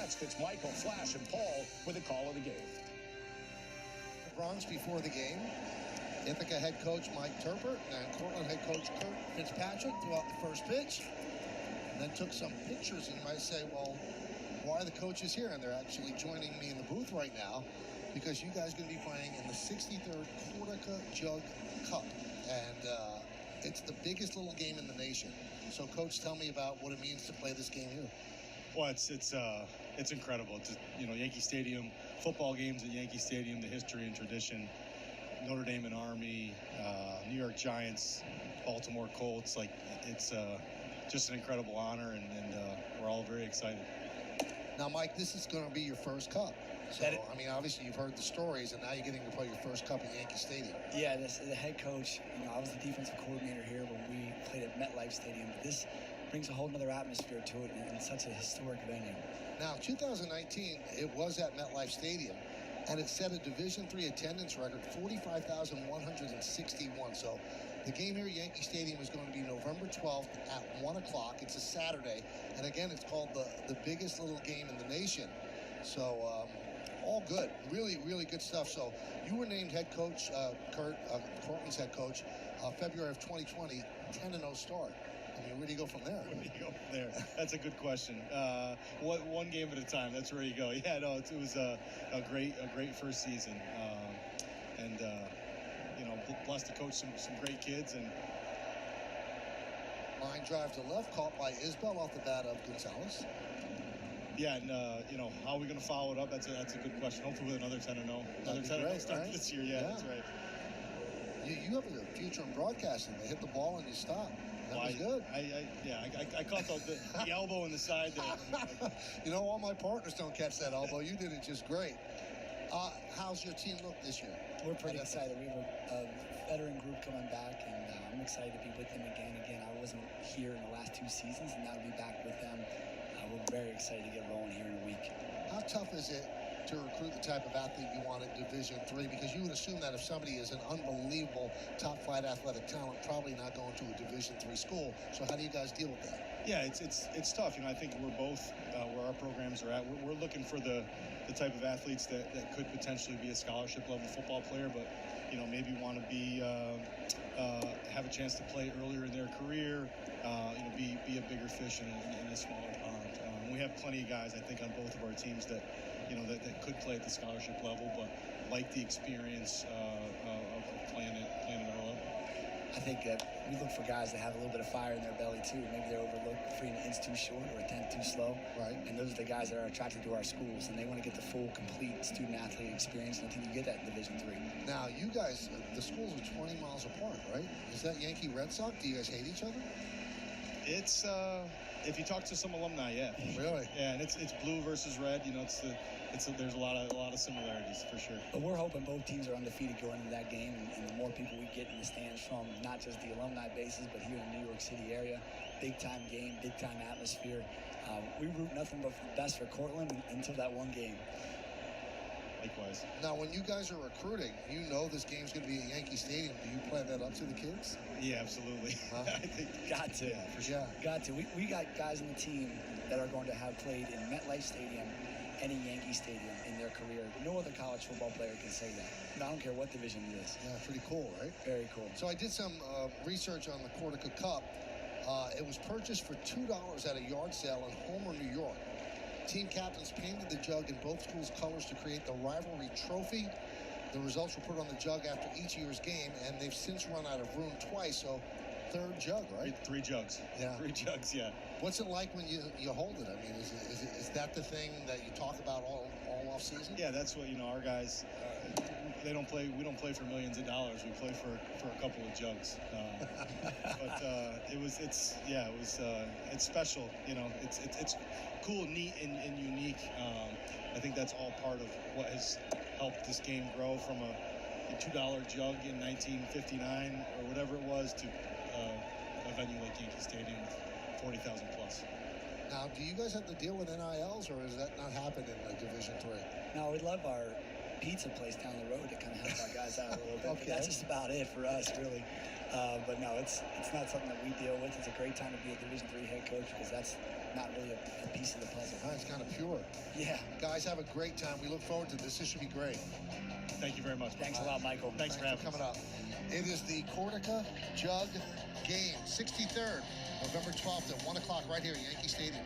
That's Fitzmichael, Flash, and Paul with a call of the game. Bronx before the game. Ithaca head coach Mike Toerper and Cortland head coach Curt Fitzpatrick threw out the first pitch and then took some pictures. And you might say, well, why are the coaches here? And they're actually joining me in the booth right now because you guys are going to be playing in the 63rd Cortaca Jug Cup. And it's the biggest little game in the nation. So, Coach, tell me about what it means to play this game here. Well, it's incredible. It's, Yankee Stadium, football games at Yankee Stadium, the history and tradition, Notre Dame and Army, New York Giants, Baltimore Colts. It's just an incredible honor, and we're all very excited. Now, Mike, this is going to be your first cup. So, I mean, obviously you've heard the stories, and now you're getting to play your first cup at Yankee Stadium. Yeah, this is the head coach. I was the defensive coordinator here when we played at MetLife Stadium. This brings a whole nother atmosphere to it and such a historic venue. Now, 2019, it was at MetLife Stadium, and it set a Division III attendance record, 45,161. So the game here at Yankee Stadium is going to be November 12th at 1 o'clock. It's a Saturday, and again, it's called the biggest little game in the nation. So all good, really, really good stuff. So you were named head coach, Curt, Cortland's head coach, February of 2020, 10-0 start. I mean, where do you go from there? Where do you go from there? That's a good question. One game at a time. That's where you go. Yeah, no, it was a great first season, and blessed to coach some great kids. And line drive to left, caught by Isbell off the bat of Gonzalez. Yeah, and how are we going to follow it up? That's a good question. Hopefully with another 10-0, another 10-0 start right? This year. Yeah, that's right. You have a future in broadcasting. They hit the ball and you stop. That was good. I caught the elbow in the side there. All my partners don't catch that elbow. You did it just great. How's your team look this year? We're pretty excited. We have a veteran group coming back, and I'm excited to be with them again. I wasn't here in the last 2 seasons, and now to be back with them, we're very excited to get rolling here in a week. How tough is it to recruit the type of athlete you want at Division III? Because you would assume that if somebody is an unbelievable top-flight athletic talent, probably not going to a Division III school. So how do you guys deal with that? Yeah, it's tough. I think we're both where our programs are at. We're looking for the type of athletes that could potentially be a scholarship-level football player, but maybe want to be have a chance to play earlier in their career. Be a bigger fish in a smaller pond. We have plenty of guys, I think, on both of our teams that could play at the scholarship level, but like the experience of playing at our level. I think that we look for guys that have a little bit of fire in their belly too. Maybe they're overlooked 3 inches too short or a tenth too slow. Right. And those are the guys that are attracted to our schools, and they want to get the full, complete student-athlete experience. And I think you get that in Division III. Now, you guys, the schools are 20 miles apart, right? Is that Yankee Red Sox? Do you guys hate each other? It's if you talk to some alumni, yeah. Really? Yeah, and it's blue versus red. There's a lot of similarities for sure. But we're hoping both teams are undefeated going into that game, and the more people we get in the stands from not just the alumni bases, but here in the New York City area, big time game, big time atmosphere. We root nothing but the best for Cortland until that one game. Likewise. Now, when you guys are recruiting, this game's going to be at Yankee Stadium. Do you plan that up to the kids? Yeah, absolutely. Huh? Got to. Yeah, for sure. Yeah. Got to. We got guys on the team that are going to have played in MetLife Stadium and in Yankee Stadium in their career. No other college football player can say that. And I don't care what division it is. Yeah, pretty cool, right? Very cool. So I did some research on the Cortaca Cup. It was purchased for $2 at a yard sale in Homer, New York. Team captains painted the jug in both schools' colors to create the rivalry trophy. The results were put on the jug after each year's game, and they've since run out of room twice, so 3rd jug, right? 3 jugs. Yeah. 3 jugs, yeah. What's it like when you hold it? I mean, is that the thing that you talk about all off season? Yeah, that's what, our guys, we don't play for millions of dollars. We play for a couple of jugs. But it's special. It's cool, neat, and unique. I think that's all part of what has helped this game grow from a $2 jug in 1959 or whatever it was to a venue like Yankee Stadium with 40,000 plus. Now, do you guys have to deal with NILs, or does that not happen in Division III? No, we love our pizza place down the road to kind of help our guys out a little bit. Okay. But that's just about it for us, really. But no, it's not something that we deal with. It's a great time to be a Division III head coach because that's not really a piece of the puzzle. It's kind of pure. Yeah. Guys, have a great time. We look forward to this. This should be great. Thank you very much. Thanks a lot, Michael. Thanks for having us. coming up. It is the Cortaca Jug game, 63rd, November 12th at 1 o'clock right here at Yankee Stadium.